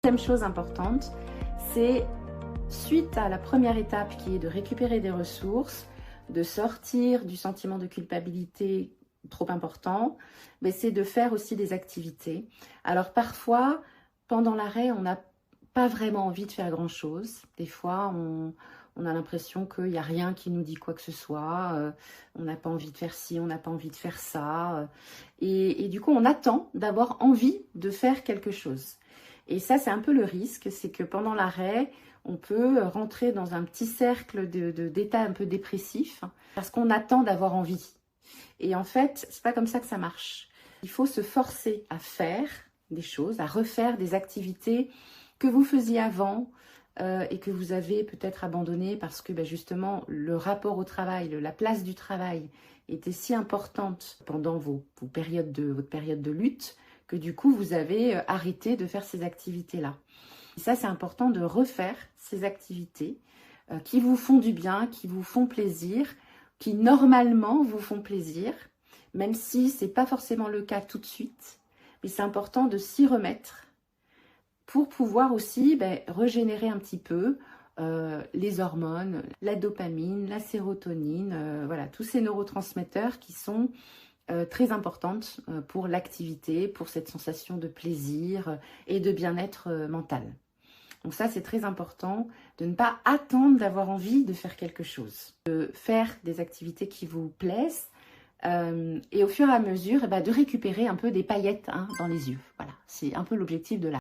Deuxième chose importante, c'est suite à la première étape qui est de récupérer des ressources, de sortir du sentiment de culpabilité trop important, mais c'est de faire aussi des activités. Alors parfois, pendant l'arrêt, on n'a pas vraiment envie de faire grand-chose. Des fois, on a l'impression qu'il n'y a rien qui nous dit quoi que ce soit. On n'a pas envie de faire ci, on n'a pas envie de faire ça. Et du coup, on attend d'avoir envie de faire quelque chose. Et ça, c'est un peu le risque, c'est que pendant l'arrêt, on peut rentrer dans un petit cercle d'état un peu dépressif parce qu'on attend d'avoir envie. Et en fait, c'est pas comme ça que ça marche. Il faut se forcer à faire des choses, à refaire des activités que vous faisiez avant et que vous avez peut-être abandonnées parce que justement le rapport au travail, la place du travail était si importante pendant votre période de lutte que du coup vous avez arrêté de faire ces activités-là. Et ça, c'est important de refaire ces activités qui vous font du bien, qui vous font plaisir, qui normalement vous font plaisir, même si ce n'est pas forcément le cas tout de suite. Mais c'est important de s'y remettre pour pouvoir aussi régénérer un petit peu les hormones, la dopamine, la sérotonine, voilà, tous ces neurotransmetteurs qui sont très importantes pour l'activité, pour cette sensation de plaisir et de bien-être mental. Donc ça, c'est très important de ne pas attendre d'avoir envie de faire quelque chose, de faire des activités qui vous plaisent et au fur et à mesure de récupérer un peu des paillettes dans les yeux. Voilà, c'est un peu l'objectif de la